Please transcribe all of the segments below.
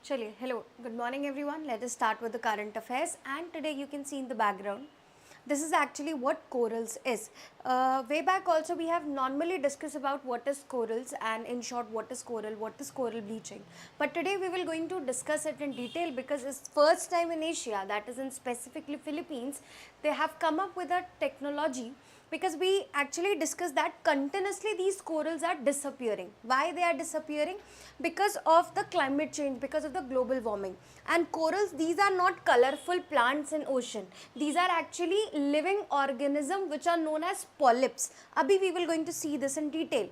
Chaliye, hello, good morning everyone. Let us start with the current affairs, and today you can see in the background, this is actually what corals is. Way back also we have normally discussed about what is corals and in short what is coral bleaching. But today we will going to discuss it in detail because it's first time in Asia, that is in specifically Philippines, they have come up with a technology, because we actually discussed that continuously these corals are disappearing. Why they are disappearing? Because of the climate change, because of the global warming. And corals, these are not colorful plants in ocean. These are actually living organisms which are known as polyps. Abhi we will going to see this in detail.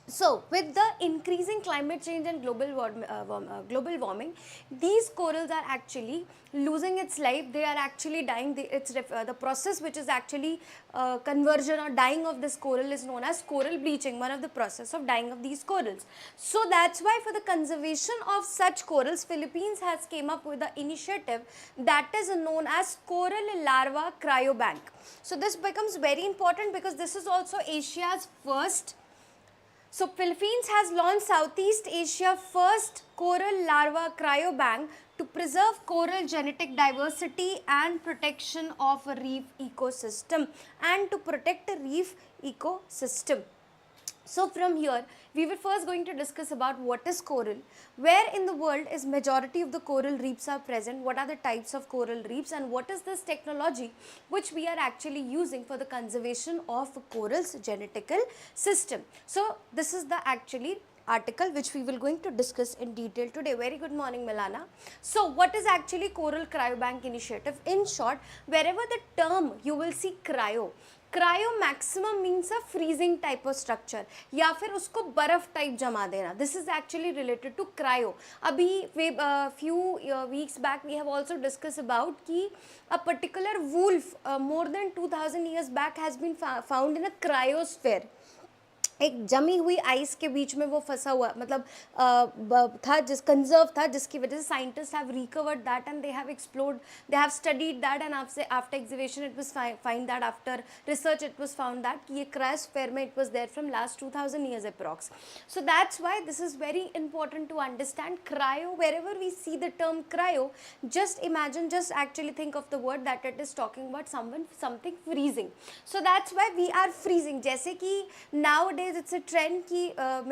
So, with the increasing climate change and global warming, these corals are actually losing its life. They are actually dying. The process which is actually conversion or dying of this coral is known as coral bleaching, one of the process of dying of these corals. So, that's why for the conservation of such corals, Philippines has came up with the initiative that is known as Coral Larva Cryobank. So, this becomes very important because this is also Asia's first. So, Philippines has launched Southeast Asia's first coral larva cryobank to preserve coral genetic diversity and protection of a reef ecosystem and to protect a reef ecosystem. So, from here, we were first going to discuss about what is coral, where in the world is majority of the coral reefs are present, what are the types of coral reefs, and what is this technology which we are actually using for the conservation of coral's genetical system. So, this is the actually article which we will going to discuss in detail today. Very good morning, Milana. So, what is actually Coral Cryobank Initiative? In short, wherever the term you will see cryo maximum means a freezing type of structure या फिर उसको बर्फ type जमा देना. This is actually related to cryo. अभी few weeks back we have also discussed about कि a particular wolf more than 2000 years back has been found in a cryosphere. एक जमी हुई आइस के बीच में वो फंसा हुआ मतलब था जिस कंजर्व था जिसकी वजह से scientist have recovered that and they have explored they have studied that and after exhibition it was find that after research it was found that कि ये क्रायोस्फीयर में it was there from last 2000 years approx. So that's why this is very important to understand cryo. Wherever we see the term cryo, just imagine, just actually think of the word that it is talking about something freezing. So that's why we are freezing. जैसे कि nowadays it's a trend ki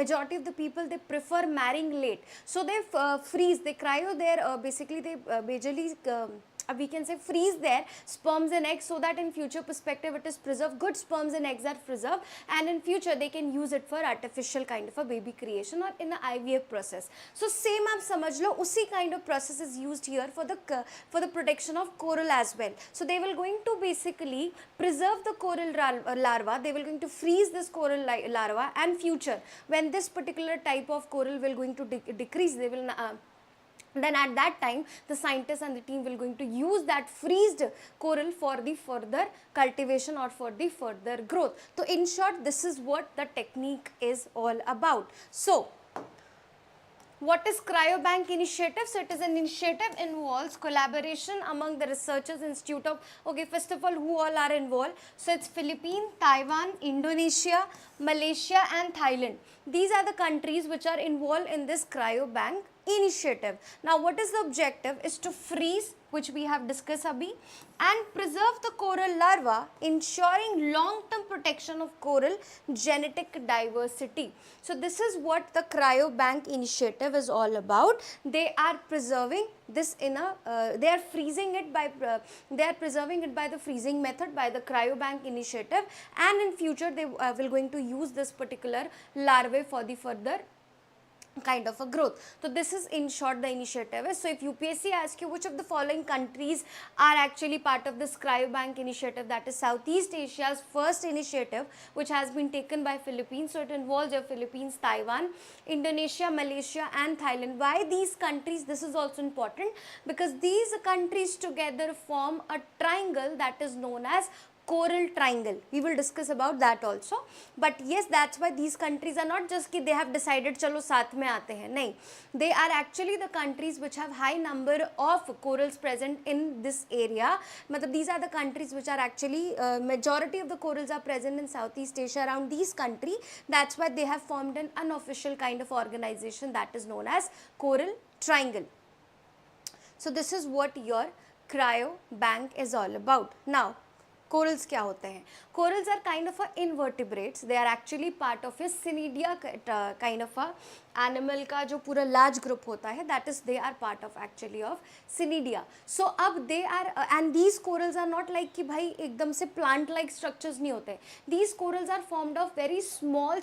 majority of the people they prefer marrying late, so they freeze, they cryo their basically they majorly we can say freeze their sperms and eggs so that in future perspective it is preserved, good sperms and eggs are preserved, and in future they can use it for artificial kind of a baby creation or in the IVF process. So same aap samajh lo, usi kind of process is used here for the protection of coral as well. So they will going to basically preserve the coral larva, they will going to freeze this coral larva, and future when this particular type of coral will going to decrease, they will then at that time the scientists and the team will going to use that freezed coral for the further cultivation or for the further growth. So in short, this is what the technique is all about. So what is Cryobank Initiative? So it is an initiative involves collaboration among the researchers institute of, okay, first of all who all are involved. So it's Philippines, Taiwan, Indonesia, Malaysia and Thailand. These are the countries which are involved in this Cryobank Initiative. Now what is the objective? Is to freeze, which we have discussed abhi, and preserve the coral larva, ensuring long-term protection of coral genetic diversity. So this is what the Cryobank Initiative is all about. They are preserving this in a, they are freezing it by, they are preserving it by the freezing method by the Cryobank Initiative, and in future they will going to use this particular larvae for the further kind of a growth. So this is in short the initiative. So if UPSC asks you which of the following countries are actually part of this Cryobank Initiative, that is Southeast Asia's first initiative which has been taken by Philippines. So it involves your Philippines, Taiwan, Indonesia, Malaysia and Thailand. Why these countries? This is also important because these countries together form a triangle that is known as coral triangle. We will discuss about that also. But yes, that's why these countries are not just कि they have decided चलो साथ में आते हैं, नहीं. They are actually the countries which have high number of corals present in this area. मतलब these are the countries which are actually majority of the corals are present in Southeast Asia around these countries. That's why they have formed an unofficial kind of organization that is known as Coral triangle. So this is what your cryo bank is all about. Now corals क्या होते हैं? Corals are kind of a invertebrates. They are actually part of a Cnidia kind of a animal का जो पूरा large group होता है, that is they are part of actually of Cnidia. So अब they are and these corals are not like कि भाई एकदम से plant like structures नहीं होते. These corals are formed of very small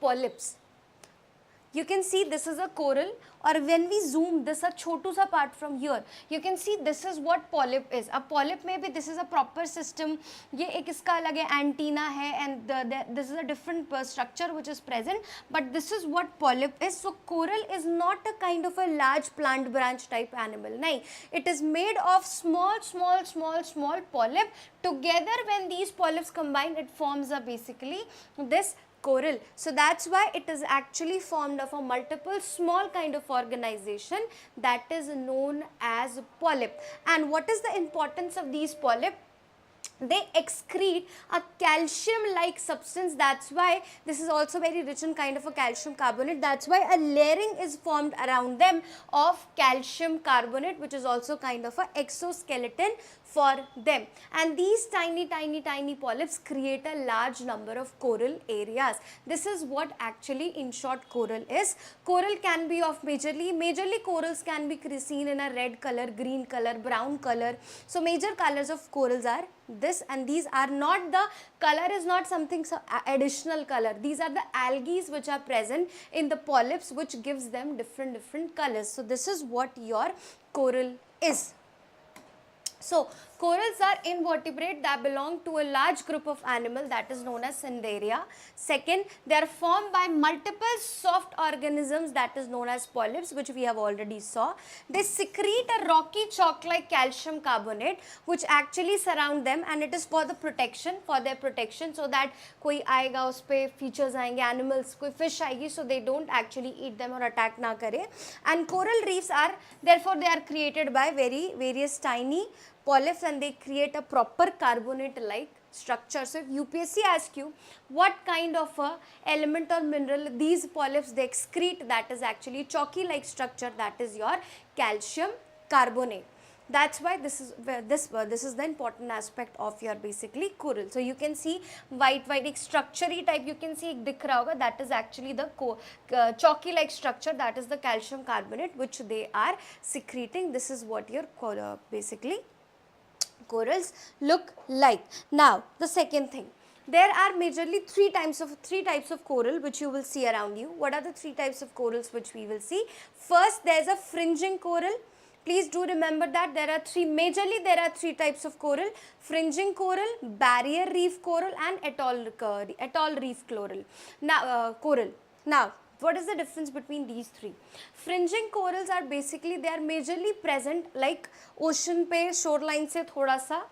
polyps. You can see this is a coral, or when we zoom this a छोटू सा part from here, you can see this is what polyp is. अब polyp में भी this is a proper system, ये एक इसका अलग है antenna है, and this is a different structure which is present, but this is what polyp is. So coral is not a kind of a large plant branch type animal, नहीं, it is made of small polyp. Together when these polyps combine, it forms a basically this coral. So that's why it is actually formed of a multiple small kind of organization that is known as polyp. And what is the importance of these polyp? They excrete a calcium like substance. That's why this is also very rich in kind of a calcium carbonate. That's why a layering is formed around them of calcium carbonate, which is also kind of a exoskeleton for them. And these tiny polyps create a large number of coral areas. This is what actually in short coral is. Coral can be of majorly corals can be seen in a red color, green color, brown color. So major colors of corals are this, and these are not, the color is not something additional color. These are the algae which are present in the polyps, which gives them different colors. So this is what your coral is. So corals are invertebrate that belong to a large group of animals that is known as Cnidaria. Second, they are formed by multiple soft organisms that is known as polyps, which we have already saw. They secrete a rocky chalk-like calcium carbonate which actually surround them, and it is for the protection, for their protection, so that कोई आएगा उस पे features आएंगे, animals, कोई fish आएगी, so they don't actually eat them or attack ना करे. And coral reefs are, therefore they are created by various tiny polyps, and they create a proper carbonate like structure. So if UPSC asks you what kind of a element or mineral these polyps they excrete, that is actually chalky like structure, that is your calcium carbonate. That's why this is the important aspect of your basically coral. So you can see white एक structure type you can see एक दिख रहा होगा, that is actually the chalky like structure, that is the calcium carbonate which they are secreting. This is what your basically corals look like. Now the second thing, there are majorly three types of coral which you will see around you. What are the three types of corals which we will see? First, there is a fringing coral. Please do remember that there are three types of coral: fringing coral, barrier reef coral, and atoll reef coral. Now what is the difference between these three? Fringing corals are basically, they are majorly present like ocean पे shoreline से थोड़ा सा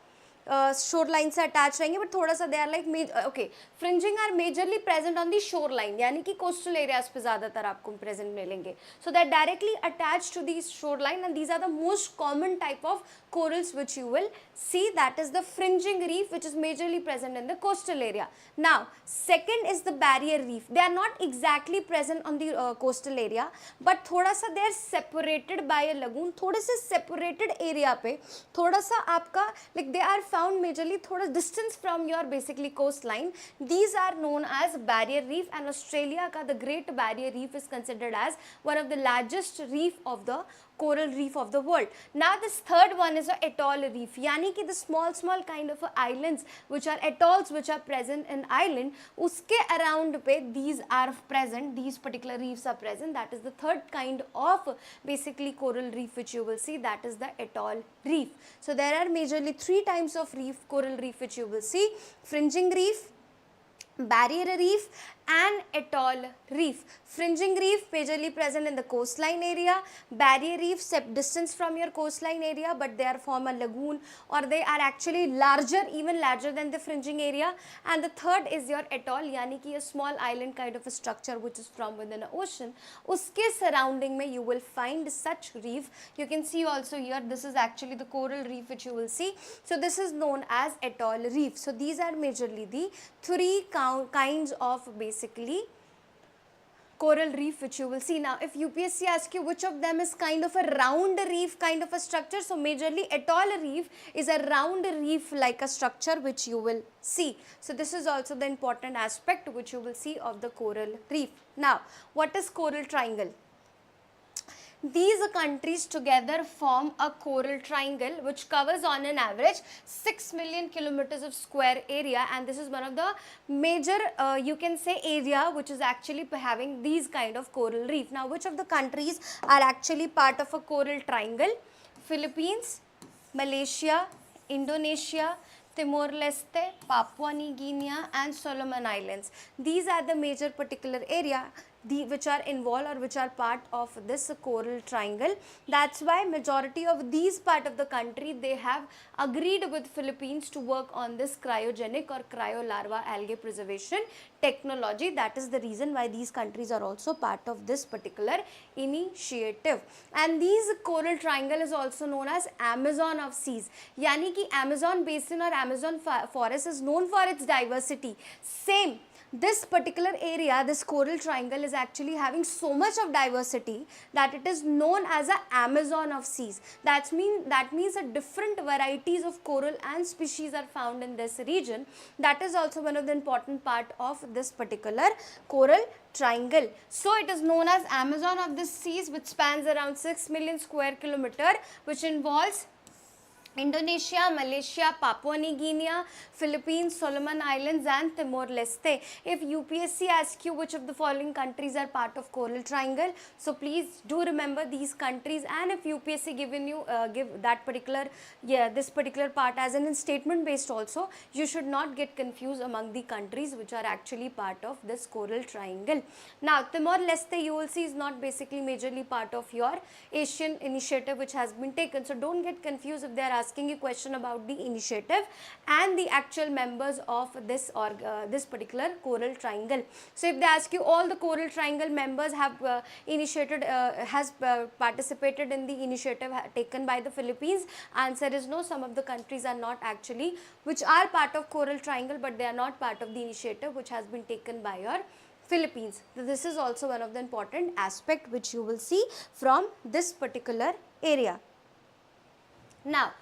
shoreline से attached रहेंगे, but थोड़ा सा they are like okay, fringing are majorly present on the shoreline, यानी कि coastal areas पे ज़्यादातर आपको present मिलेंगे. So they are directly attached to the shoreline, and these are the most common type of corals which you will see, that is the fringing reef, which is majorly present in the coastal area. Now second is the barrier reef. They are not exactly present on the coastal area, but थोड़ा सा they are separated by a lagoon, थोड़े से separated area पे थोड़ा सा आपका like they are found majorly थोड़ा distance from your basically coastline. These are known as barrier reef, and Australia का the Great Barrier Reef is considered as one of the largest reef of the coral reef of the world. Now this third one is a atoll reef, यानी कि the small kind of islands which are atolls which are present in island, उसके around पे these are present, these particular reefs are present. That is the third kind of basically coral reef which you will see, that is the atoll reef. So there are majorly three types of coral reef which you will see: fringing reef, barrier reef, and atoll reef. Fringing reef majorly present in the coastline area, barrier reef distance from your coastline area, but they are form a lagoon, or they are actually even larger than the fringing area. And the third is your atoll, यानी कि a small island kind of a structure which is from within an ocean. उसके surrounding में you will find such reef. You can see also here, this is actually the coral reef which you will see. So this is known as atoll reef. So these are majorly the three kinds of basically coral reef which you will see. Now if UPSC asks you which of them is kind of a round reef kind of a structure, so majorly atoll reef is a round reef like a structure which you will see. So this is also the important aspect which you will see of the coral reef. Now what is coral triangle? These countries together form a coral triangle which covers on an average 6 million kilometers of square area, and this is one of the major you can say area which is actually having these kind of coral reef. Now which of the countries are actually part of a coral triangle? Philippines, Malaysia, Indonesia, Timor-Leste, Papua New Guinea and Solomon Islands. These are the major particular area which are involved or which are part of this coral triangle. That's why majority of these part of the country, they have agreed with Philippines to work on this cryogenic or cryolarva algae preservation technology. That is the reason why these countries are also part of this particular initiative. And these coral triangle is also known as Amazon of seas. Yani ki Amazon basin or Amazon forest is known for its diversity. Same, this particular area, this coral triangle is actually having so much of diversity that it is known as a Amazon of seas. That means a different varieties of coral and species are found in this region. That is also one of the important part of this particular coral triangle. So it is known as Amazon of the seas, which spans around 6 million square kilometer, which involves Indonesia, Malaysia, Papua New Guinea, Philippines, Solomon Islands and Timor-Leste. If UPSC asks you which of the following countries are part of coral triangle, so please do remember these countries, and if UPSC given you give that particular this particular part as an statement based also, you should not get confused among the countries which are actually part of this coral triangle. Now Timor-Leste you will see is not basically majorly part of your Asian initiative which has been taken, so don't get confused if they are asking you question about the initiative and the actual members of this or this particular coral triangle. So if they ask you all the coral triangle members have initiated participated in the initiative taken by the Philippines, answer is no. Some of the countries are not actually which are part of coral triangle, but they are not part of the initiative which has been taken by your Philippines. So this is also one of the important aspect which you will see from this particular area. Now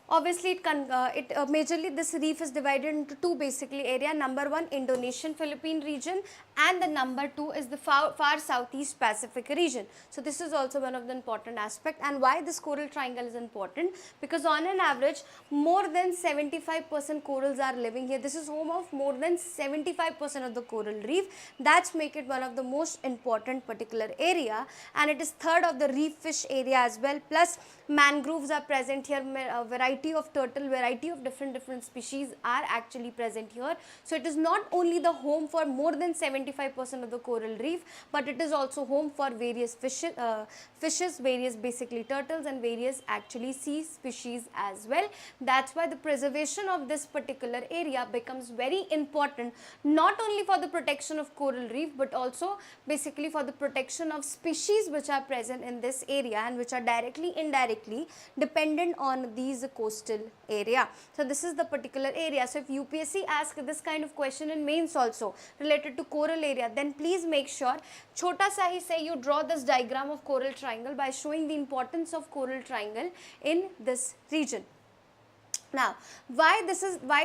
obviously majorly this reef is divided into two basically area. Number one, Indonesian Philippine region, and the number two is the far southeast Pacific region. So this is also one of the important aspect. And why this coral triangle is important? Because on an average more than 75% corals are living here. This is home of more than 75% of the coral reef. That's make it one of the most important particular area, and it is third of the reef fish area as well. Plus mangroves are present here, variety of turtle, variety of different species are actually present here. So it is not only the home for more than 75% of the coral reef, but it is also home for various fishes, various basically turtles and various actually sea species as well. That's why the preservation of this particular area becomes very important, not only for the protection of coral reef, but also basically for the protection of species which are present in this area and which are directly indirectly dependent on these coastal area. So this is the particular area. So if UPSC asks this kind of question in mains also related to coral area, then please make sure chota sa hi say you draw this diagram of coral triangle by showing the importance of coral triangle in this region. Now, why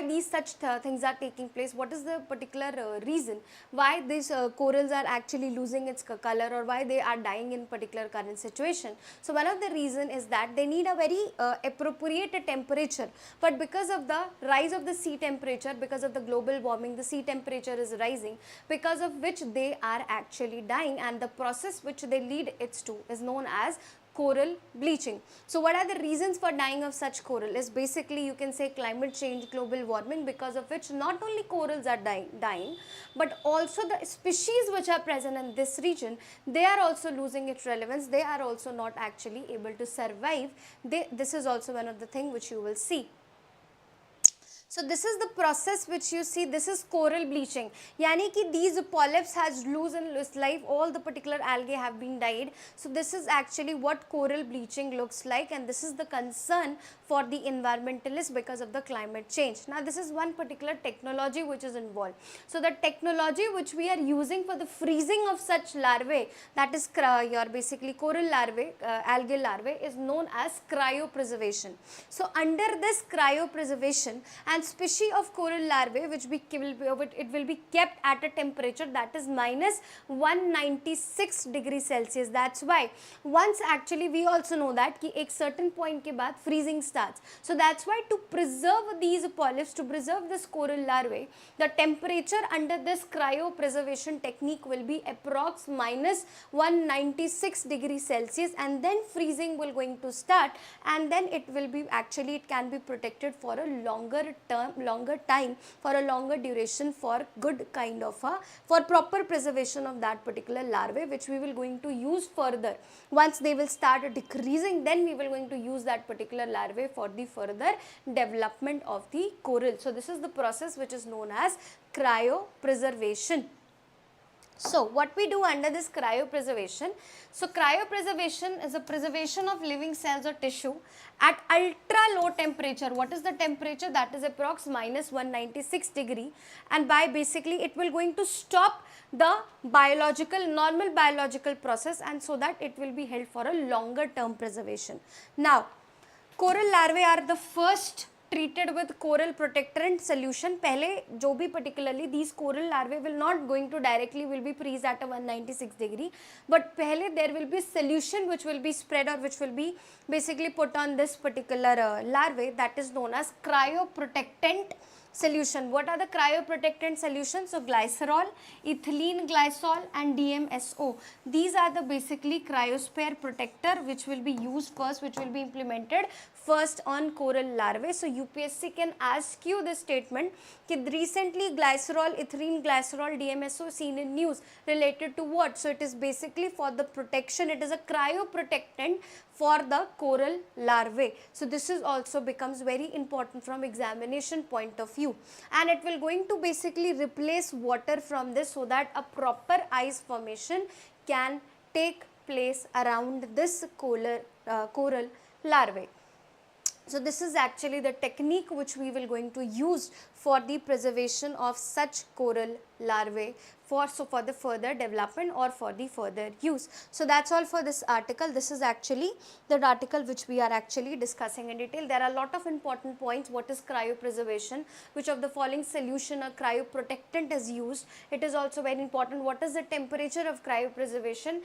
these such things are taking place? What is the particular reason why these corals are actually losing its color, or why they are dying in particular current situation? So one of the reason is that they need a very appropriate temperature, but because of the rise of the sea temperature, because of the global warming, the sea temperature is rising, because of which they are actually dying, and the process which they lead it to is known as coral bleaching. So what are the reasons for dying of such coral? Is basically you can say climate change, global warming, because of which not only corals are dying, but also the species which are present in this region, they are also losing its relevance. They are also not actually able to survive. This is also one of the things which you will see. So this is the process which you see, this is coral bleaching. Yani ki these polyps has loosened its life, all the particular algae have been died. So this is actually what coral bleaching looks like, and this is the concern for the environmentalists because of the climate change. Now this is one particular technology which is involved. So the technology which we are using for the freezing of such larvae, that is your basically coral larvae, algal larvae, is known as cryopreservation. So under this cryopreservation, and species of coral larvae which will be kept at a temperature that is minus 196 degrees Celsius. That's why once actually we also know that कि एक certain point के बाद freezing starts. So that's why to preserve these polyps, to preserve this coral larvae, the temperature under this cryopreservation technique will be approx minus 196 degrees Celsius, and then freezing will going to start, and then it will be actually, it can be protected for a longer time, for a longer duration, for good kind of for proper preservation of that particular larvae, which we will going to use further. Once they will start decreasing, then we will going to use that particular larvae for the further development of the coral. So this is the process which is known as cryopreservation. So what we do under this cryopreservation? So cryopreservation is a preservation of living cells or tissue at ultra low temperature. What is the temperature? That is approx minus 196 degree, and by basically it will going to stop the normal biological process, and so that it will be held for a longer term preservation. Now coral larvae are the first treated with coral protectant solution. पहले जो भी particularly these coral larvae will not going to directly will be freeze at a 196 degree, but पहले there will be solution which will be spread or which will be basically put on this particular larvae, that is known as cryoprotectant solution. What are the cryoprotectant solutions? So glycerol, ethylene glycol and DMSO. These are the basically cryosphere protector which will be used first, which will be implemented first on coral larvae. So UPSC can ask you this statement that recently glycerol, ethylene glycerol, DMSO seen in news related to what? So it is basically for the protection, it is a cryoprotectant for the coral larvae. So this is also becomes very important from examination point of view, and it will going to basically replace water from this, so that a proper ice formation can take place around this coral larvae. So this is actually the technique which we will going to use for the preservation of such coral larvae for the further development or for the further use. So that's all for this article. This is actually the article which we are actually discussing in detail. There are a lot of important points. What is cryopreservation? Which of the following solution or cryoprotectant is used? It is also very important. What is the temperature of cryopreservation?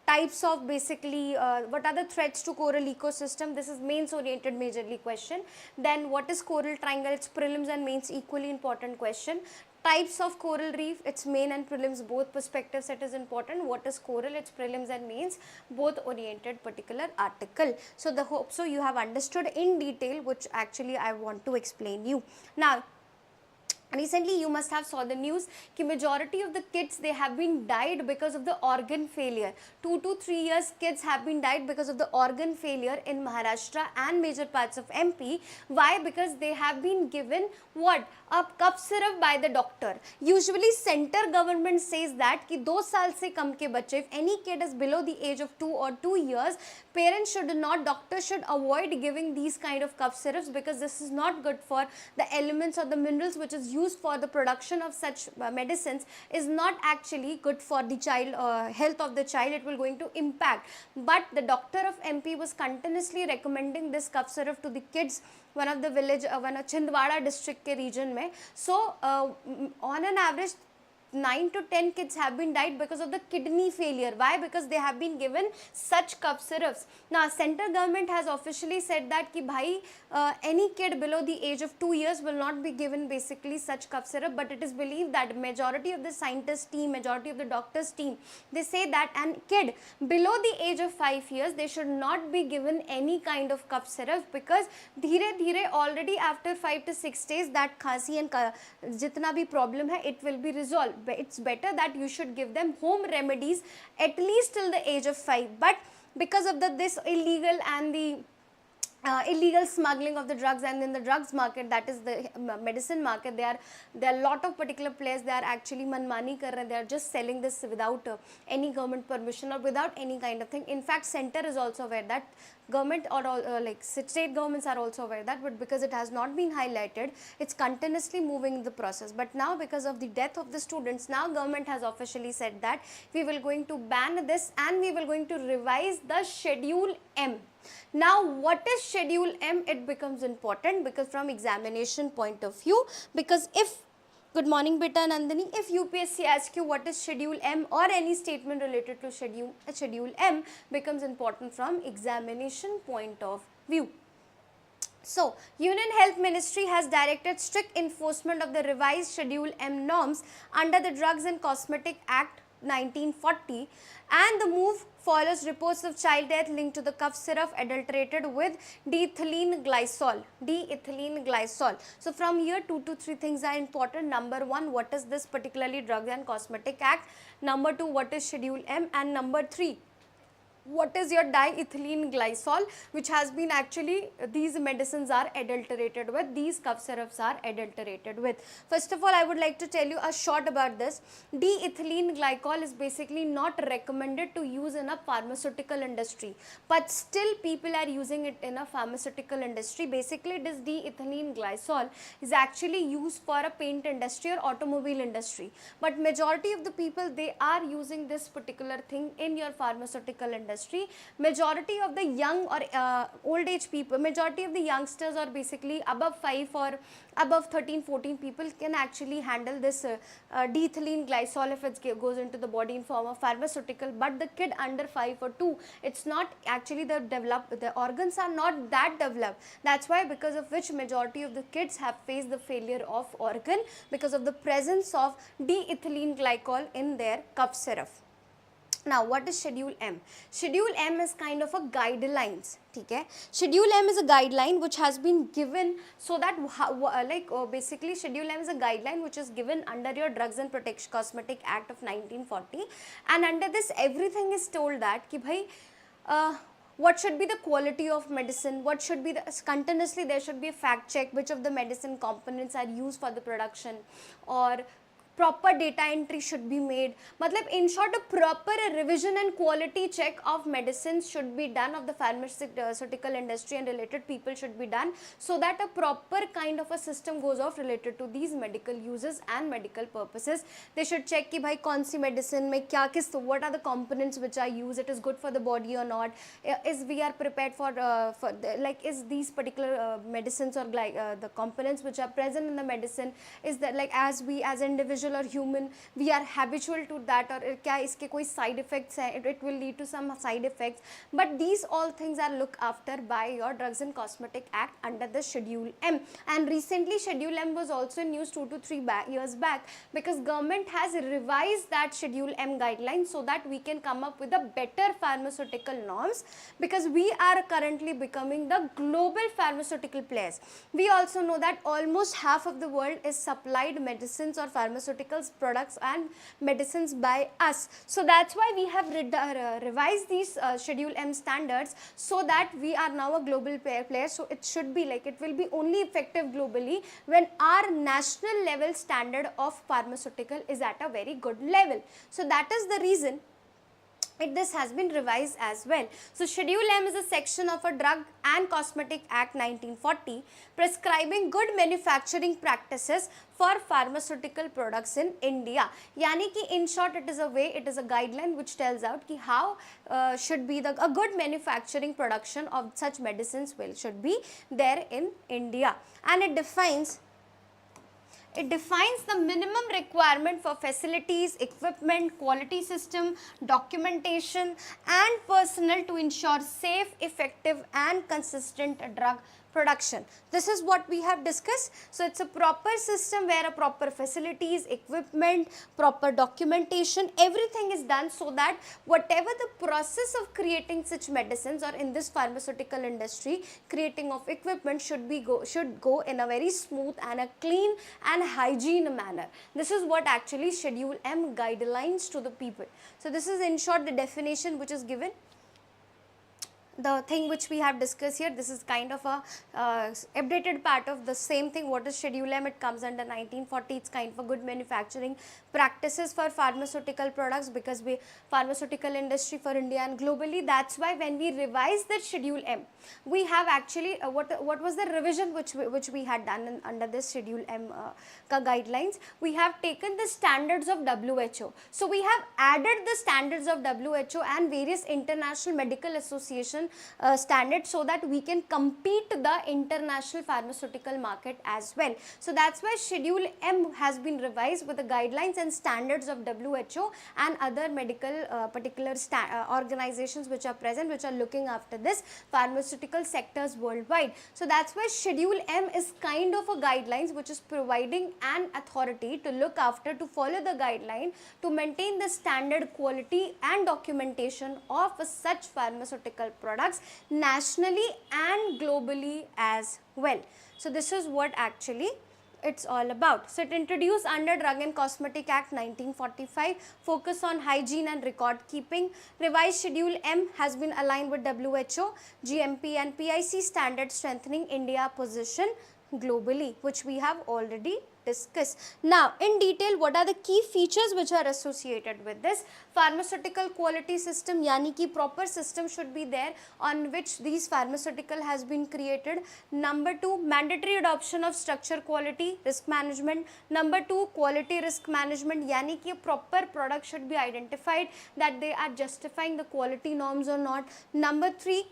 Types of basically what are the threats to coral ecosystem? This is mains oriented majorly question. Then what is coral triangle? It's prelims and mains equally important question. Types of coral reef, it's main and prelims both perspectives, it is important. What is coral? It's prelims and mains both oriented particular article. So the hope so you have understood in detail, which actually I want to explain you. Now recently you must have saw the news कि majority of the kids, they have been died because of the organ failure. 2 to 3 years kids have been died because of the organ failure in Maharashtra and major parts of MP. Why? Because they have been given what? A cough syrup by the doctor. Usually center government says that कि 2 साल से कम के बच्चे, if any kid is below the age of 2 or 2 years, parents should not, doctors should avoid giving these kind of cough syrups, because this is not good for the elements or the minerals which is used for the production of such medicines, is not actually good for the child health of the child. It will going to impact. But the doctor of MP was continuously recommending this cough syrup to the kids, one of the village, one of Chhindwara district के region में. So on an average 9 to 10 kids have been died because of the kidney failure. Why? Because they have been given such cough syrups. Now center government has officially said that कि भाई any kid below the age of 2 years will not be given basically such cough syrup, but it is believed that majority of the scientist team, majority of the doctors team, they say that an kid below the age of 5 years, they should not be given any kind of cough syrup, because धीरे धीरे already after 5 to 6 days that खांसी and जितना भी problem है, it will be resolved. It's better that you should give them home remedies at least till the age of 5. But because of this illegal and the illegal smuggling of the drugs, and in the drugs market, that is the medicine market, there are a lot of particular players, they are actually manmani kar rahe, they are just selling this without any government permission or without any kind of thing. In fact, center is also aware that, government or like state governments are also aware that, but because it has not been highlighted, it's continuously moving the process. But now because of the death of the students, now government has officially said that we will going to ban this and we will going to revise the schedule M. Now what is schedule M? It becomes important because from examination point of view, because if, good morning beta Nandini, if UPSC asks you what is schedule M or any statement related to schedule M becomes important from examination point of view. So, Union Health Ministry has directed strict enforcement of the revised schedule M norms under the Drugs and Cosmetic Act 1940, and the move follows reports of child death linked to the cough syrup adulterated with D-ethylene glycol. So from here 2 to 3 things are important. Number 1, what is this particularly Drugs and Cosmetic Act? Number 2, what is schedule M? And number 3, what is your diethylene glycol, which has been actually, these medicines are adulterated with, these cough syrups are adulterated with. First of all, I would like to tell you a short about this. Diethylene glycol is basically not recommended to use in a pharmaceutical industry, but still people are using it in a pharmaceutical industry. Basically, this diethylene glycol is actually used for a paint industry or automobile industry, but majority of the people, they are using this particular thing in your pharmaceutical industry. Majority of the young or old age people, majority of the youngsters are basically above 5 or above 13-14 people can actually handle this diethylene glycol if it goes into the body in form of pharmaceutical, but the kid under 5 or 2, it's not actually the organs are not that developed. That's why, because of which majority of the kids have faced the failure of organ because of the presence of diethylene glycol in their cough syrup. Now, what is schedule M? Schedule M is kind of a guidelines. Okay? Schedule M is a guideline which has been given so that basically schedule M is a guideline which is given under your Drugs and Cosmetic Act of 1940, and under this everything is told that ki bhai, what should be the quality of medicine, what should be the, continuously there should be a fact check which of the medicine components are used for the production, or proper data entry should be made. Matlab, in short, a proper revision and quality check of medicines should be done, of the pharmaceutical industry and related people should be done, so that a proper kind of a system goes off related to these medical uses and medical purposes. They should check ki bhai kaun si medicine mein kya kis, what are the components which are used, it is good for the body or not, is we are prepared for like, is these particular medicines or the components which are present in the medicine, is that like as we as individual or human we are habitual to that, or kya iske koi side effects hai, it will lead to some side effects. But these all things are looked after by your Drugs and Cosmetic Act under the schedule M. And recently schedule M was also in news 2 to 3 years back, because government has revised that schedule M guidelines so that we can come up with a better pharmaceutical norms, because we are currently becoming the global pharmaceutical players. We also know that almost half of the world is supplied medicines or pharmaceuticals products and medicines by us. So that's why we have revised these schedule M standards, so that we are now a global player. So it should be like, it will be only effective globally when our national level standard of pharmaceutical is at a very good level. So that is the reason this has been revised as well. So schedule M is a section of a Drug and Cosmetic Act 1940 prescribing good manufacturing practices for pharmaceutical products in India. Yani ki in short, it is a way, it is a guideline which tells out ki how should be a good manufacturing production of such medicines should be there in India, and it defines the minimum requirement for facilities, equipment, quality system, documentation and personnel to ensure safe, effective and consistent drug production. This is what we have discussed. So it's a proper system where a proper facilities, equipment, proper documentation, everything is done so that whatever the process of creating such medicines, or in this pharmaceutical industry, creating of equipment should go in a very smooth and a clean and hygiene manner. This is what actually schedule M guidelines to the people. So this is in short the definition which is given. the thing which we have discussed here, this is kind of a updated part of the same thing. What is Schedule M? It comes under 1940. It's kind of a good manufacturing practices for pharmaceutical products, because we pharmaceutical industry for India and globally. That's why when we revise the Schedule M, we have actually what was the revision which we had done under this Schedule M guidelines. We have taken the standards of WHO. So we have added the standards of WHO and various international medical association standards, so that we can compete the international pharmaceutical market as well. So that's why Schedule M has been revised with the guidelines and standards of WHO and other medical particular organizations which are present, which are looking after this pharmaceutical sectors worldwide. So that's why Schedule M is kind of a guidelines which is providing an authority to look after, to follow the guideline, to maintain the standard quality and documentation of such pharmaceutical products nationally and globally as well. So this is what actually it's all about. So it introduced under Drug and Cosmetic Act 1945, focus on hygiene and record keeping. Revised Schedule M has been aligned with WHO, GMP and PIC standards, strengthening India position globally, which we have already discussed. Now in detail, what are the key features which are associated with this? Pharmaceutical quality system, yani ki proper system should be there on which these pharmaceutical has been created. Number 2, mandatory adoption of structure quality risk management. Number 2, quality risk management, yani ki proper product should be identified that they are justifying the quality norms or not. Number 3,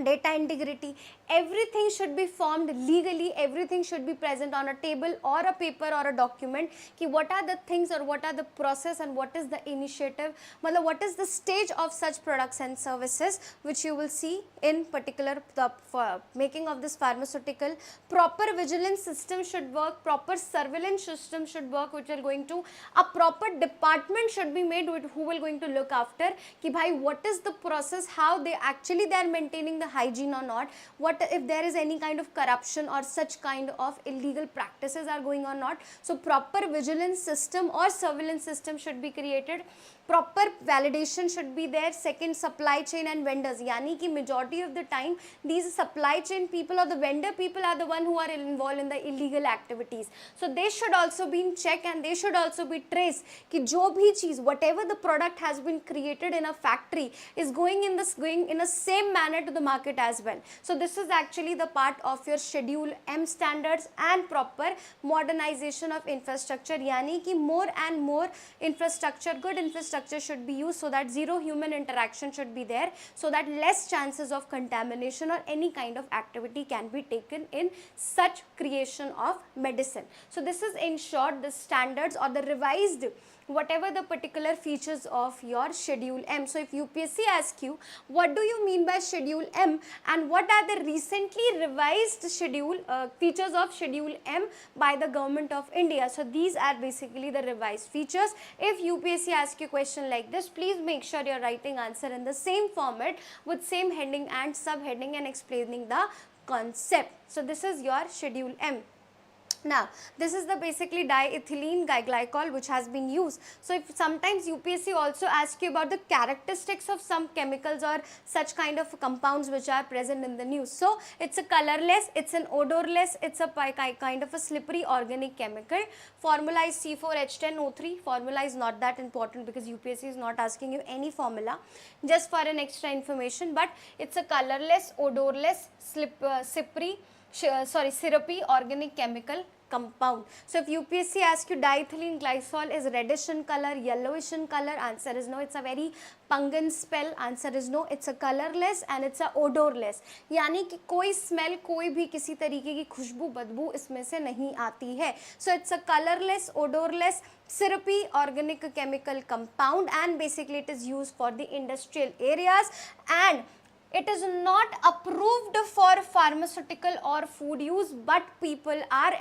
data integrity, everything should be formed legally, everything should be present on a table or a paper or a document, ki what are the things or what are the process and what is the initiative, what is the stage of such products and services, which you will see in particular the making of this pharmaceutical. Proper vigilance system should work, proper surveillance system should work, which are going to, a proper department should be made with who will going to look after ki bhai what is the process, how they are maintaining the hygiene or not, what if there is any kind of corruption or such kind of illegal practices are going on not. So proper vigilance system or surveillance system should be created. Proper validation should be there. Second, supply chain and vendors, yani ki majority of the time these supply chain people or the vendor people are the one who are involved in the illegal activities. So they should also be in check and they should also be traced ki jo bhi cheez, whatever the product has been created in a factory is going in a same manner to the market as well. So this is actually the part of your Schedule M standards and proper modernization of infrastructure, yani ki more and more infrastructure, good infrastructure should be used, so that zero human interaction should be there, so that less chances of contamination or any kind of activity can be taken in such creation of medicine. So this is in short the standards or the revised whatever the particular features of your Schedule M. So if UPSC asks you what do you mean by Schedule M and what are the recently revised schedule features of Schedule M by the government of India, so these are basically the revised features. If UPSC asks you a question like this, please make sure you're writing answer in the same format with same heading and subheading and explaining the concept. So this is your Schedule M. Now, this is the basically diethylene glycol which has been used. So, if sometimes UPSC also asks you about the characteristics of some chemicals or such kind of compounds which are present in the news. So, it's a colorless, it's an odorless, it's a kind of a slippery organic chemical. Formula is C4H10O3. Formula is not that important because UPSC is not asking you any formula, just for an extra information, but it's a colorless, odorless, syrupy organic chemical compound. So if UPSC asks you diethylene glycol is reddish in color, yellowish in color, answer is no. It's a very pungent spell, answer is no. It's a colorless and it's a odorless, यानी कि कोई smell, कोई भी किसी तरीके की खुशबू बदबू इसमें से नहीं आती है. So it's a colorless, odorless, syrupy organic chemical compound and basically it is used for the industrial areas and it is not approved for pharmaceutical or food use, but people are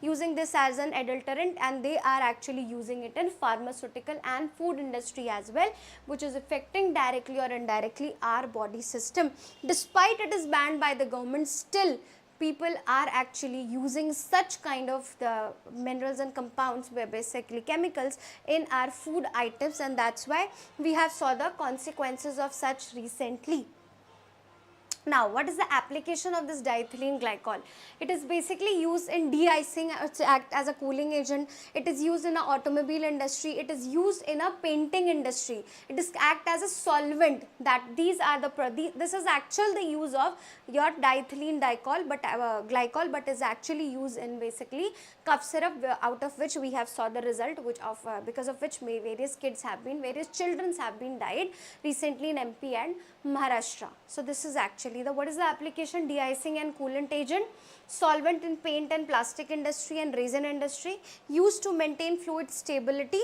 using this as an adulterant and they are actually using it in pharmaceutical and food industry as well, which is affecting directly or indirectly our body system. Despite it is banned by the government, still people are actually using such kind of the minerals and compounds, basically chemicals, in our food items, and that's why we have saw the consequences of such recently. Now, what is the application of this diethylene glycol? It is basically used in de-icing to act as a cooling agent. It is used in the automobile industry. It is used in a painting industry. It is act as a solvent. That these are this is actual the use of your diethylene glycol, but is actually used in basically cough syrup, out of which we have saw the result, which of because of which various children have been died recently in MP and Maharashtra. So this is actually what is the application? De-icing and coolant agent, solvent in paint and plastic industry and resin industry, used to maintain fluid stability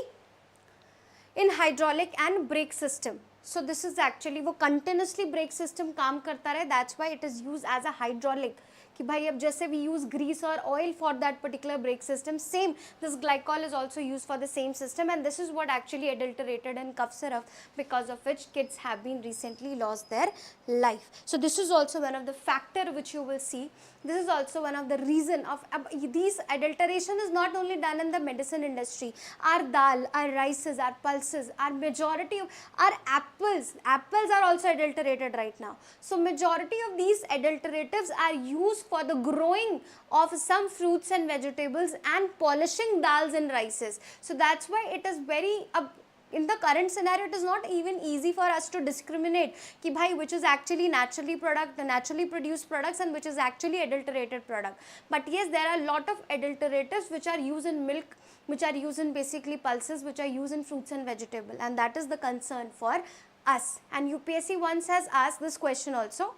in hydraulic and brake system. So this is actually वो continuously brake system काम करता रहे, that's why it is used as a hydraulic. कि भाई अब जैसे we use grease or oil for that particular brake system, same this glycol is also used for the same system, and this is what actually adulterated in cough syrup, because of which kids have been recently lost their life. So this is also one of the factor which you will see. This is also one of the reason of these adulteration is not only done in the medicine industry. Our dal, our rices, our pulses, our majority of our apples are also adulterated right now. So majority of these adulteratives are used for the growing of some fruits and vegetables and polishing dals and rices. So that's why it is very in the current scenario, it is not even easy for us to discriminate कि भाई which is actually naturally produced products and which is actually adulterated product. But yes, there are a lot of adulteratives which are used in milk, which are used in basically pulses, which are used in fruits and vegetables, and that is the concern for us. And UPSC once has asked this question also.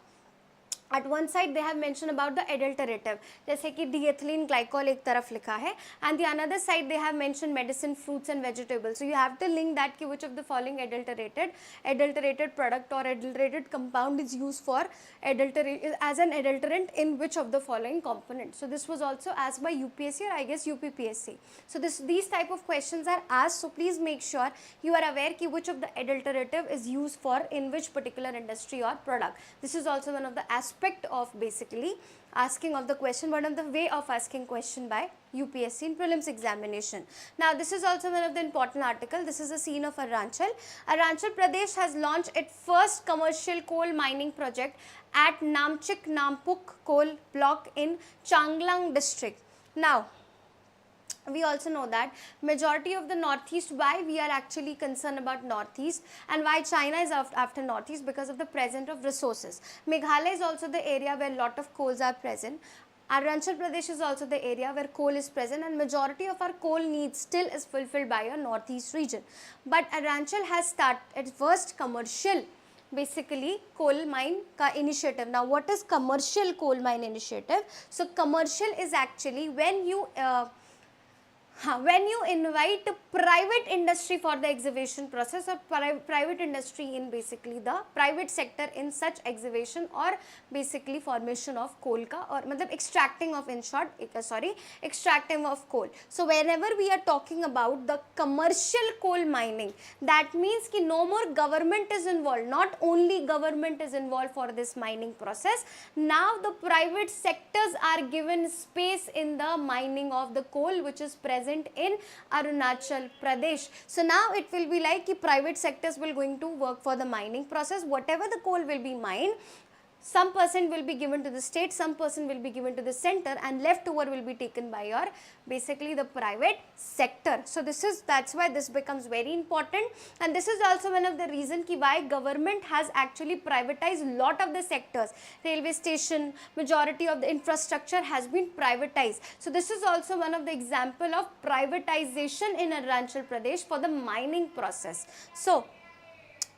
At one side they have mentioned about the adulterative, जैसे कि diethylene glycol एक तरफ लिखा है, and the another side they have mentioned medicine, fruits and vegetables. So you have to link that कि which of the following adulterated product or adulterated compound is used for as an adulterant in which of the following components. So this was also asked by UPSC or I guess UPPSC. So these type of questions are asked. So please make sure you are aware कि which of the adulterative is used for in which particular industry or product. This is also one of the aspects of basically asking of the question, one of the way of asking question by UPSC in prelims examination. Now this is also one of the important article. This is a scene of Arunachal. Arunachal Pradesh has launched its first commercial coal mining project at Namchik Nampuk coal block in Changlang district. Now we also know that majority of the northeast, why we are actually concerned about northeast and why China is after northeast, because of the presence of resources. Meghalaya is also the area where lot of coals are present. Arunachal Pradesh is also the area where coal is present, and majority of our coal needs still is fulfilled by our northeast region. But Arunachal has started its first commercial basically coal mine ka initiative. Now what is commercial coal mine initiative? So commercial is actually when you invite private industry for the exhibition process, or private industry in basically the private sector in such exhibition or basically formation of coal ka, or matlab extracting of, in short, extracting of coal. So whenever we are talking about the commercial coal mining, that means ki no more government is involved. Not only government is involved for this mining process, now the private sectors are given space in the mining of the coal which is present in Arunachal Pradesh. So now it will be like ki private sectors will going to work for the mining process. Whatever the coal will be mined, some percent will be given to the state, some percent will be given to the center, and leftover will be taken by your basically the private sector. So that's why this becomes very important, and this is also one of the reason ki why government has actually privatized lot of the sectors. Railway station, majority of the infrastructure has been privatized. So this is also one of the example of privatization in Arunachal Pradesh for the mining process. So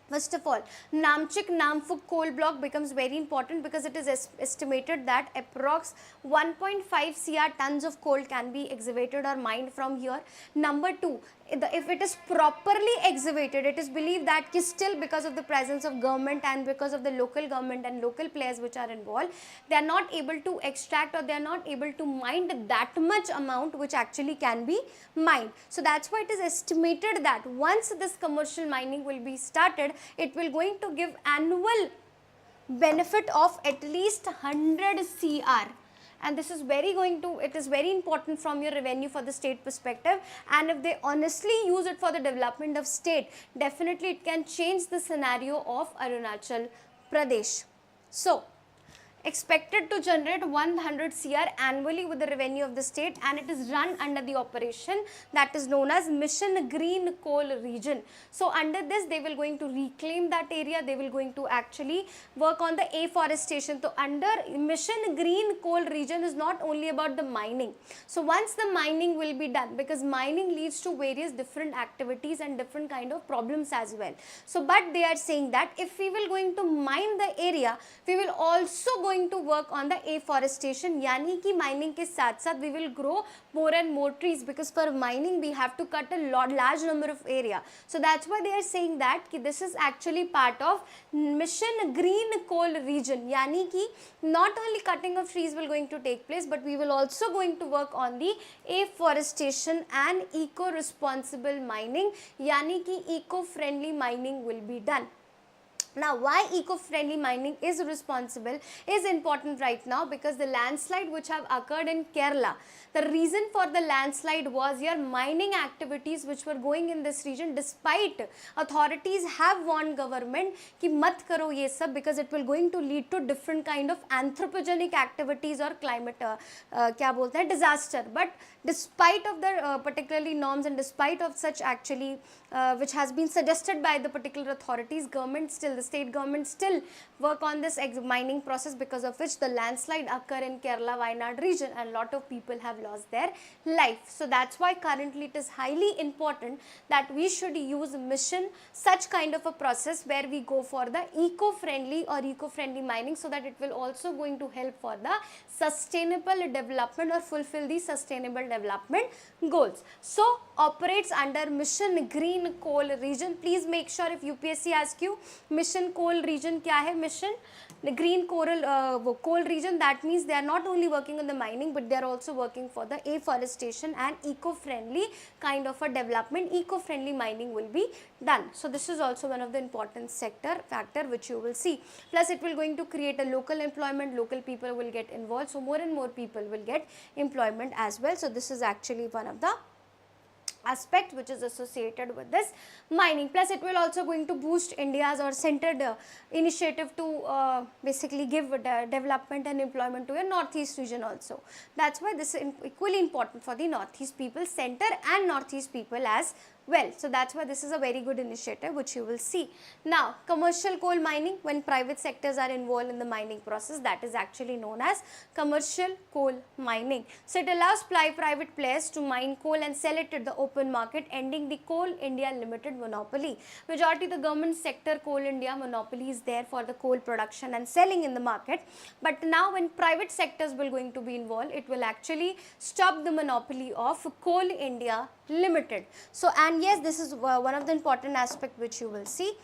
first of all, Namchik Nampuk coal block becomes very important because it is estimated that approx 1.5 cr tons of coal can be excavated or mined from here. Number two, if it is properly excavated, it is believed that still because of the presence of government and because of the local government and local players which are involved, they are not able to extract or they are not able to mine that much amount which actually can be mined. So that's why it is estimated that once this commercial mining will be started, it will going to give annual benefit of at least 100 cr. and this is it is very important from your revenue for the state perspective, and if they honestly use it for the development of state, definitely it can change the scenario of Arunachal Pradesh. So expected to generate 100 crore annually with the revenue of the state, and it is run under the operation that is known as Mission Green Coal Region. So under this they will going to reclaim that area, they will going to actually work on the afforestation. So under Mission Green Coal Region is not only about the mining. So once the mining will be done, because mining leads to various different activities and different kind of problems as well. So but they are saying that if we will going to mine the area, we will also going to work on the afforestation, यानी कि mining के साथ साथ we will grow more and more trees, because for mining we have to cut a large number of area. So that's why they are saying that कि this is actually part of Mission Green Coal Region, यानी कि not only cutting of trees will going to take place, but we will also going to work on the afforestation and eco-responsible mining, यानी कि eco-friendly mining will be done. Now, why eco-friendly mining is responsible is important right now, because the landslide which have occurred in Kerala, the reason for the landslide was your mining activities which were going in this region, despite authorities have warned government कि मत करो ये सब, because it will going to lead to different kind of anthropogenic activities or climate क्या बोलते हैं disaster. But despite of the particularly norms and despite of such actually which has been suggested by the particular authorities, the state government still work on this mining process, because of which the landslide occur in Kerala Wayanad region and lot of people have lost their life. So that's why currently it is highly important that we should use mission such kind of a process where we go for the eco-friendly mining, so that it will also going to help for the sustainable development or fulfill the sustainable development goals. So operates under Mission Green Coal Region. Please make sure if UPSC asks you Mission Coal Region क्या है, Mission Green Coal Region, that means they are not only working on the mining, but they are also working for the afforestation and eco-friendly kind of a development. Eco-friendly mining will be done. So this is also one of the important factor which you will see. Plus it will going to create a local employment, local people will get involved, so more and more people will get employment as well. So this is actually one of the aspect which is associated with this mining. Plus it will also going to boost India's or centered initiative to basically give development and employment to a northeast region also. That's why this is equally important for the northeast people, center and northeast people as well. So that's why this is a very good initiative which you will see. Now commercial coal mining, when private sectors are involved in the mining process, that is actually known as commercial coal mining. So it allows private players to mine coal and sell it at the open market, ending the Coal India Limited monopoly. Majority the government sector Coal India monopoly is there for the coal production and selling in the market, but now when private sectors will going to be involved, it will actually stop the monopoly of Coal India Limited. So and yes, this is one of the important aspect which you will see.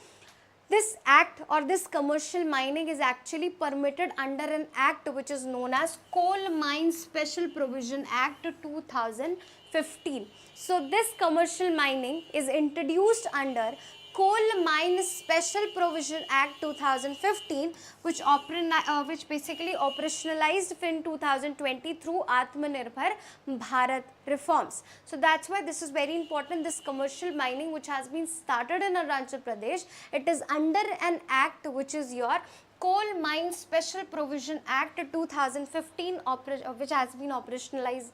This act or this commercial mining is actually permitted under an act which is known as Coal Mines Special Provision Act 2015. So this commercial mining is introduced under Coal Mines Special Provision Act 2015, which basically operationalized in 2020 through Atmanirbhar Bharat reforms. So that's why this is very important. This commercial mining which has been started in Arunachal Pradesh, it is under an act which is your Coal Mines Special Provision Act 2015, which has been operationalized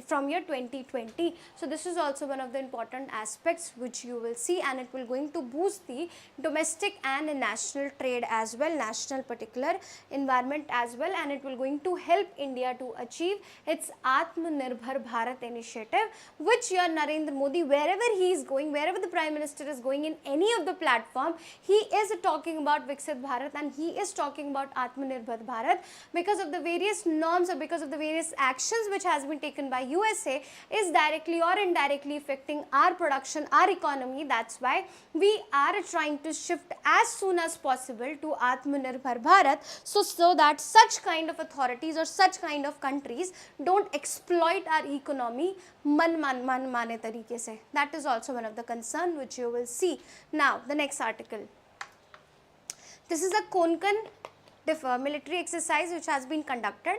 from year 2020. So this is also one of the important aspects which you will see, and it will going to boost the domestic and national trade as well, national particular environment as well, and it will going to help India to achieve its Atmanirbhar Bharat initiative, which your Narendra Modi, wherever he is going, wherever the Prime Minister is going in any of the platform, he is talking about Viksit Bharat and he is talking about Atmanirbhar Bharat, because of the various norms or because of the various actions which has been taken by USA is directly or indirectly affecting our production, our economy. That's why we are trying to shift as soon as possible to Atmanirbhar Bharat, so that such kind of authorities or such kind of countries don't exploit our economy man mane tarike se. That is also one of the concern which you will see. Now the next article. This is a Konkan military exercise which has been conducted.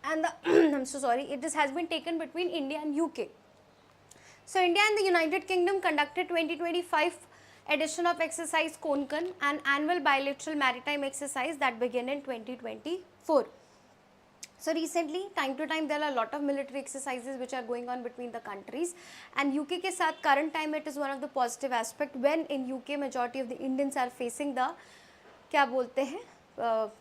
And I'm so sorry, it has been taken between India and UK. So India and the United Kingdom conducted 2025 edition of exercise Konkan, an annual bilateral maritime exercise that began in 2024. So recently, time to time, there are a lot of military exercises which are going on between the countries, and UK के साथ current time it is one of the positive aspect when in UK majority of the Indians are facing the क्या बोलते हैं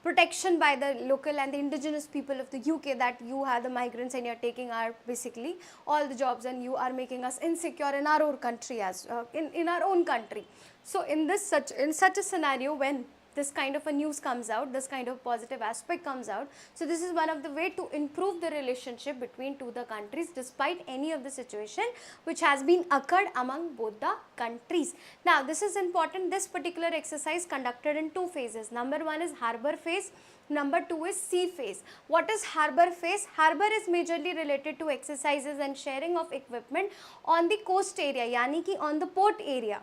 protection by the local and the indigenous people of the UK, that you have the migrants and you are taking our basically all the jobs and you are making us insecure in our own country as in our own country. So in such a scenario, when this kind of a news comes out, this kind of positive aspect comes out, so this is one of the way to improve the relationship between the countries despite any of the situation which has been occurred among both the countries. Now this is important, this particular exercise conducted in two phases. Number one is harbor phase, number two is sea phase. What is harbor phase? Harbor is majorly related to exercises and sharing of equipment on the coast area, yani ki on the port area.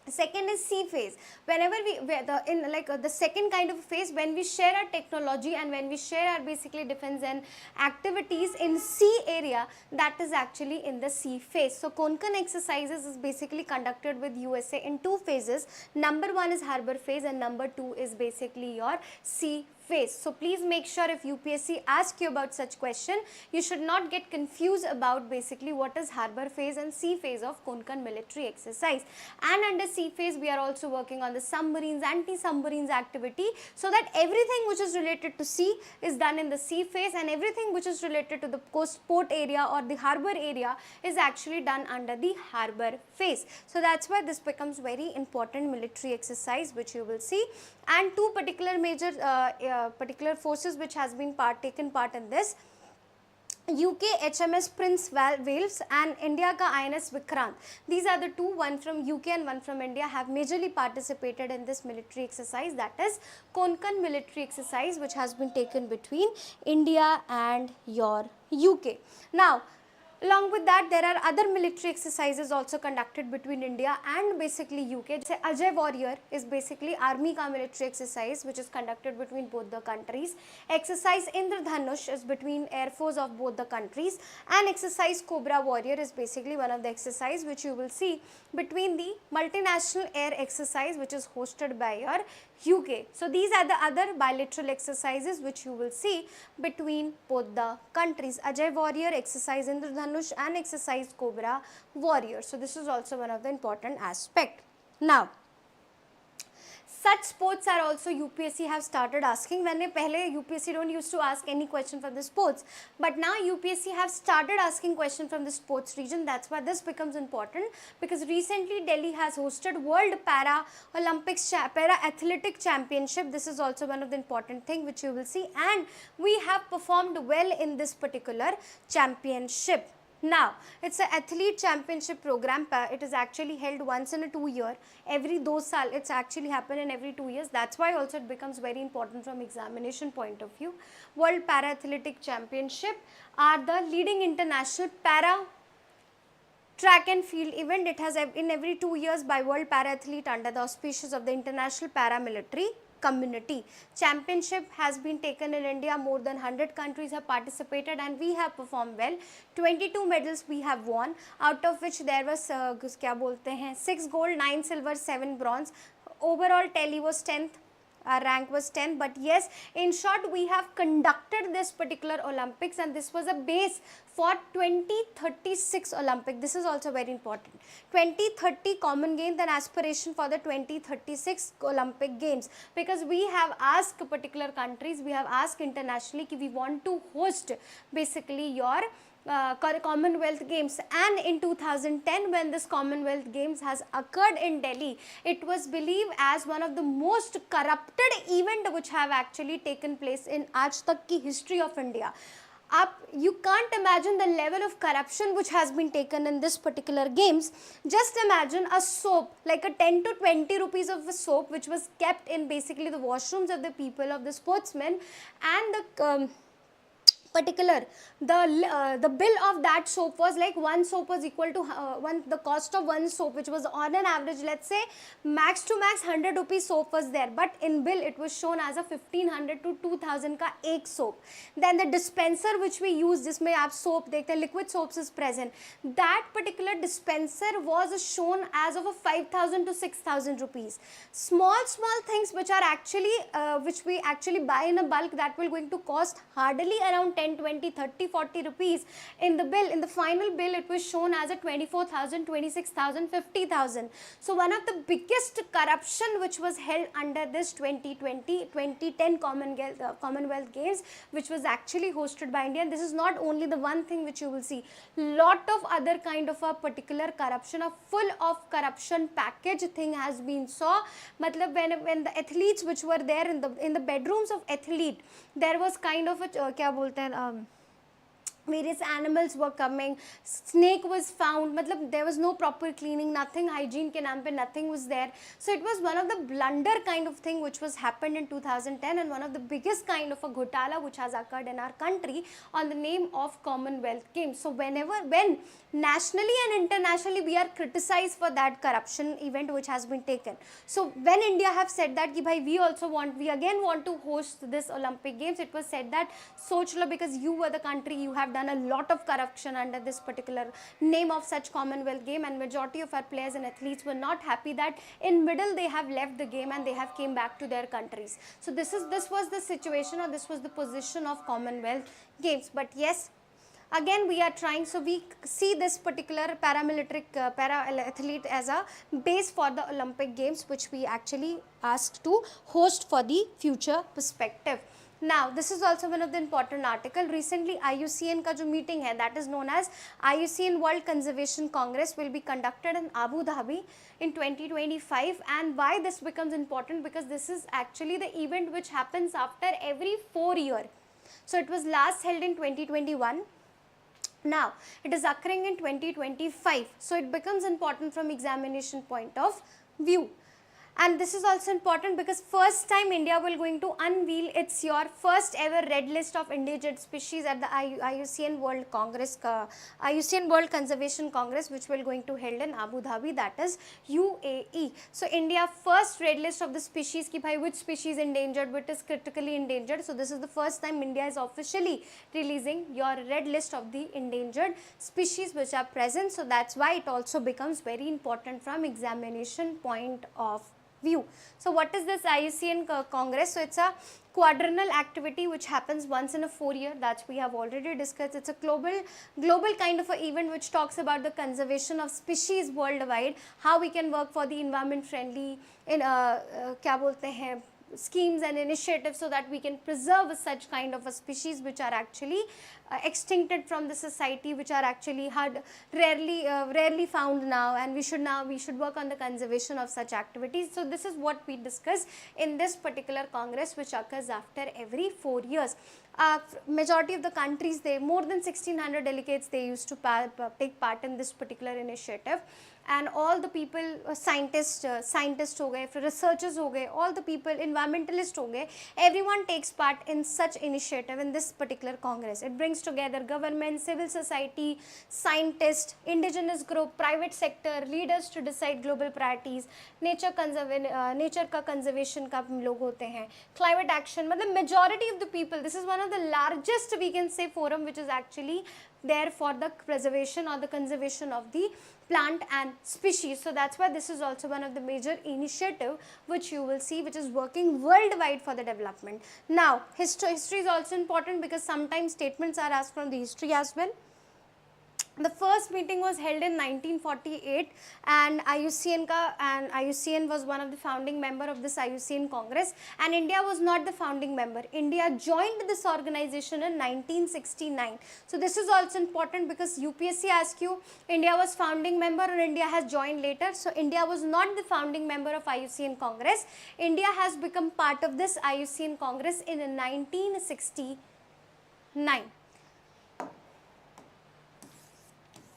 Second is sea phase. Whenever the second kind of phase, when we share our technology and when we share our basically defense and activities in sea area, that is actually in the sea phase. So Konkan exercises is basically conducted with USA in two phases. Number one is harbor phase and number two is basically your sea phase. So please make sure if UPSC asks you about such question, you should not get confused about basically what is harbor phase and sea phase of Konkan military exercise. And under sea phase, we are also working on the submarines, anti-submarines activity, so that everything which is related to sea is done in the sea phase and everything which is related to the coast port area or the harbor area is actually done under the harbor phase. So that's why this becomes very important military exercise which you will see. And two particular major particular forces which has been taken part in this, UK HMS Prince Wales and India ka INS Vikrant. These are the two, one from UK and one from India, have majorly participated in this military exercise, that is Konkan military exercise which has been taken between India and your UK. Now along with that, there are other military exercises also conducted between India and basically UK. Say Ajay Warrior is basically army ka military exercise which is conducted between both the countries. Exercise Indradhanush is between air force of both the countries, and exercise Cobra Warrior is basically one of the exercise which you will see between the multinational air exercise which is hosted by your UK. So these are the other bilateral exercises which you will see between both the countries. Ajay Warrior, exercise Indradhanush and exercise Cobra Warrior. So this is also one of the important aspect. Now such sports are also UPSC have started asking. When pehle UPSC don't used to ask any question from the sports, but now UPSC have started asking question from the sports region. That's why this becomes important, because recently Delhi has hosted World Para Olympics Para Athletic Championship. This is also one of the important thing which you will see, and we have performed well in this particular championship. Now, it's an athlete championship program. It is actually held once in a 2 year. Every 2 saal, it's actually happen in every 2 years. That's why also it becomes very important from examination point of view. World Para Athletic Championship are the leading international para track and field event. It has in every 2 years by World Para Athlete under the auspices of the International Paramilitary Community. Championship has been taken in India. More than 100 countries have participated and we have performed well. 22 medals we have won, out of which there was 6 gold, 9 silver, 7 bronze. Overall tally was 10th. Our rank was 10, but yes, in short, we have conducted this particular Olympics and this was a base for 2036 Olympic. This is also very important. 2030 Common Games and aspiration for the 2036 Olympic Games, because we have asked particular countries, we have asked internationally that we want to host basically your Commonwealth Games, and in 2010 when this Commonwealth Games has occurred in Delhi, it was believed as one of the most corrupted event which have actually taken place in Aaj Tak ki history of India. You can't imagine the level of corruption which has been taken in this particular games. Just imagine a soap, like a 10 to 20 rupees of a soap which was kept in basically the washrooms of the people, of the sportsmen, and the particular, the bill of that soap was like one soap was equal to the cost of one soap, which was on an average, let's say max to max 100 rupees soap was there, but in bill it was shown as a 1500 to 2000 ka ek soap. Then the dispenser which we use, जिसमें आप soap देखते हैं, liquid soaps is present, that particular dispenser was shown as of a 5000 to 6000 rupees. Small things which are actually which we actually buy in a bulk, that will going to cost hardly around 10, 20, 30, 40 rupees. In the bill, in the final bill, it was shown as a 24,000, 26,000, 50,000. So one of the biggest corruption which was held under this 2010 Commonwealth Games, which was actually hosted by India. And this is not only the one thing which you will see, lot of other kind of a particular corruption, a full of corruption package thing has been saw. Matlab when the athletes which were there in the bedrooms of athlete, there was kind of a क्या बोलते हैं, various animals were coming, snake was found, matlab there was no proper cleaning, nothing, hygiene ke naam pe nothing was there. So it was one of the blunder kind of thing which was happened in 2010, and one of the biggest kind of a ghotala which has occurred in our country on the name of Commonwealth Games. So when nationally and internationally we are criticized for that corruption event which has been taken. So when India have said that ki bhai we again want to host this Olympic Games, it was said that soch lo, because you were the country, you have done a lot of corruption under this particular name of such Commonwealth Game, and majority of our players and athletes were not happy that in middle they have left the game and they have came back to their countries. So this was the situation, or this was the position of Commonwealth Games. But yes, again we are trying, so we see this particular paramilitary para athlete as a base for the Olympic Games, which we actually asked to host for the future perspective. Now this is also one of the important article. Recently IUCN का जो meeting है, that is known as IUCN World Conservation Congress, will be conducted in Abu Dhabi in 2025. And why this becomes important, because this is actually the event which happens after every 4 years. So it was last held in 2021. Now it is occurring in 2025. So it becomes important from examination point of view. And this is also important because first time India will going to unveil its your first ever red list of endangered species at the IUCN World Congress, IUCN World Conservation Congress, which will going to held in Abu Dhabi, that is UAE. So India first red list of the species ki bhai which species endangered, which is critically endangered. So this is the first time India is officially releasing your red list of the endangered species which are present. So that's why it also becomes very important from examination point of view. So what is this IUCN Congress? So it's a quadrennial activity which happens once in a 4 year, that we have already discussed. It's a global kind of a event which talks about the conservation of species worldwide, how we can work for the environment friendly in क्या बोलते हैं schemes and initiatives, so that we can preserve such kind of a species which are actually extincted from the society, which are actually rarely found now, and we should work on the conservation of such activities. So this is what we discuss in this particular congress, which occurs after every 4 years. Majority of the countries, more than 1600 delegates, they used to take part in this particular initiative, and all the people, scientists हो गए, researchers हो गए, all the people, environmentalists हो गए, everyone takes part in such initiative in this particular congress. It brings together government, civil society, scientists, indigenous group, private sector, leaders to decide global priorities, nature का conservation का लोग होते हैं, climate action, मतलब majority of the people. This is one of the largest, we can say, forum which is actually there for the preservation or the conservation of the plant and species. So that's why this is also one of the major initiative which you will see, which is working worldwide for the development. Now history is also important, because sometimes statements are asked from the history as well. The first meeting was held in 1948, and IUCN was one of the founding member of this IUCN Congress, and India was not the founding member. India joined this organization in 1969. So this is also important, because UPSC asks you India was founding member or India has joined later. So India was not the founding member of IUCN Congress. India has become part of this IUCN Congress in 1969.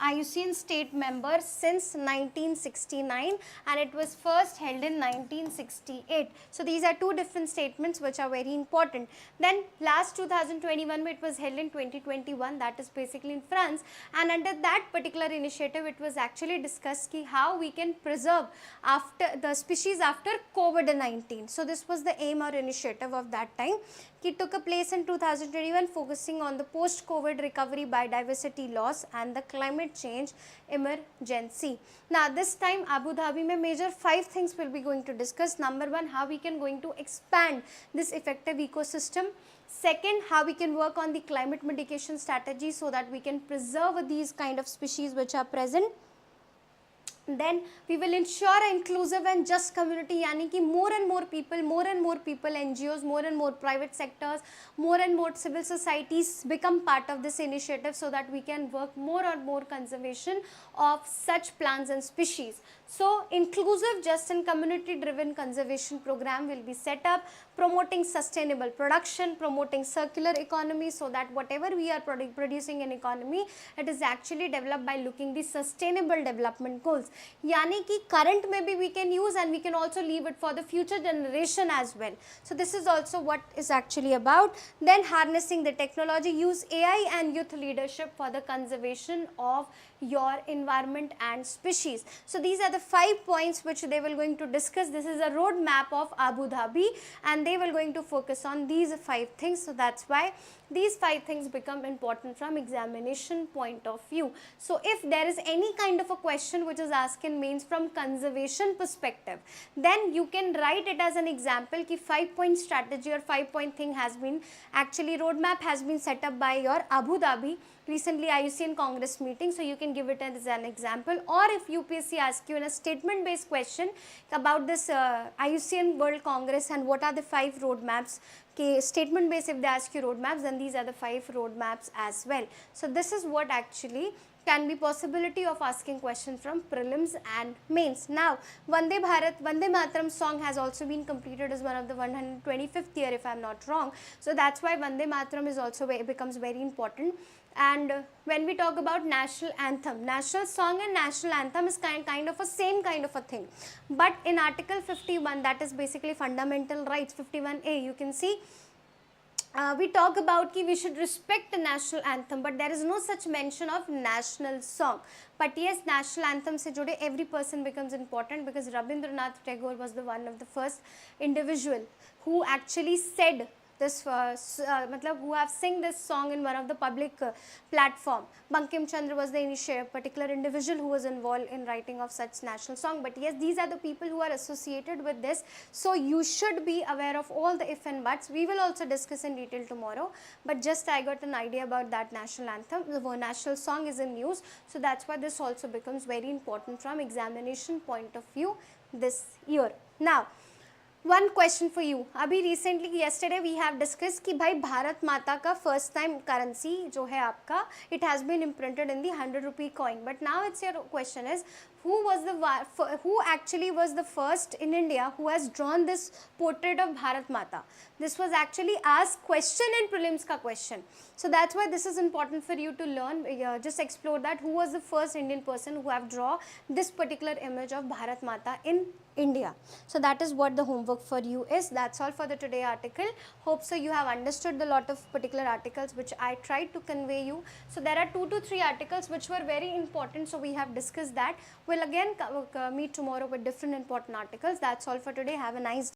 IUCN state member since 1969 and it was first held in 1968. So these are two different statements which are very important. Then last 2021 it was held in 2021, that is basically in France, and under that particular initiative it was actually discussed ki how we can preserve after the species after COVID-19. So this was the aim or initiative of that time. It took a place in 2021 focusing on the post-COVID recovery, biodiversity loss and the climate change emergency. Now this time Abu Dhabi mein major 5 things will be going to discuss. Number 1, how we can going to expand this effective ecosystem. Second, how we can work on the climate mitigation strategy so that we can preserve these kind of species which are present. Then we will ensure an inclusive and just community, यानी कि more and more people, NGOs, more and more private sectors, more and more civil societies become part of this initiative so that we can work more and more conservation of such plants and species. So inclusive, just and community driven conservation program will be set up, promoting sustainable production, promoting circular economy so that whatever we are producing in economy, it is actually developed by looking the sustainable development goals. यानी कि current में भी we can use and we can also leave it for the future generation as well. So this is also what is actually about. Then harnessing the technology, use AI and youth leadership for the conservation of your environment and species. So these are the 5 points which they will going to discuss. This is a road map of Abu Dhabi and they will going to focus on these 5 things. So that's why these 5 things become important from examination point of view. So if there is any kind of a question which is asked in mains from conservation perspective, then you can write it as an example ki 5-point strategy or 5-point thing has been actually roadmap has been set up by your Abu Dhabi recently IUCN Congress meeting, so you can give it as an example. Or if UPSC asks you in a statement based question about this IUCN World Congress and what are the 5 roadmaps, statement based if they ask you roadmaps, then these are the 5 roadmaps as well. So this is what actually can be possibility of asking question from prelims and mains. Now Vande Mataram song has also been completed as one of the 125th year if I am not wrong. So that's why Vande Mataram is also becomes very important. And when we talk about national anthem, national song and national anthem is kind of a same kind of a thing. But in Article 51, that is basically fundamental rights, 51A, you can see we talk about ki we should respect the national anthem, but there is no such mention of national song. But yes, national anthem se jude every person becomes important because Rabindranath Tagore was the one of the first individual who actually said this who have sing this song in one of the public platform. Bankim Chandra was the particular individual who was involved in writing of such national song. But yes, these are the people who are associated with this, so you should be aware of all the if and buts. We will also discuss in detail tomorrow, but just I got an idea about that national anthem. The national song is in news, so that's why this also becomes very important from examination point of view this year. Now one question for you. अभी recently yesterday we have discussed कि भाई भारत माता का first time currency जो है आपका it has been imprinted in the 100 rupee coin. But now it's your question is who actually was the first in India who has drawn this portrait of Bharat Mata. This was actually asked question in prelims ka question. So that's why this is important for you to learn. Just explore that who was the first Indian person who have drawn this particular image of Bharat Mata in India. So that is what the homework for you is. That's all for the today article. Hope so you have understood the lot of particular articles which I tried to convey you. So there are 2 to 3 articles which were very important, so we have discussed that. We'll again meet tomorrow with different important articles. That's all for today. Have a nice day.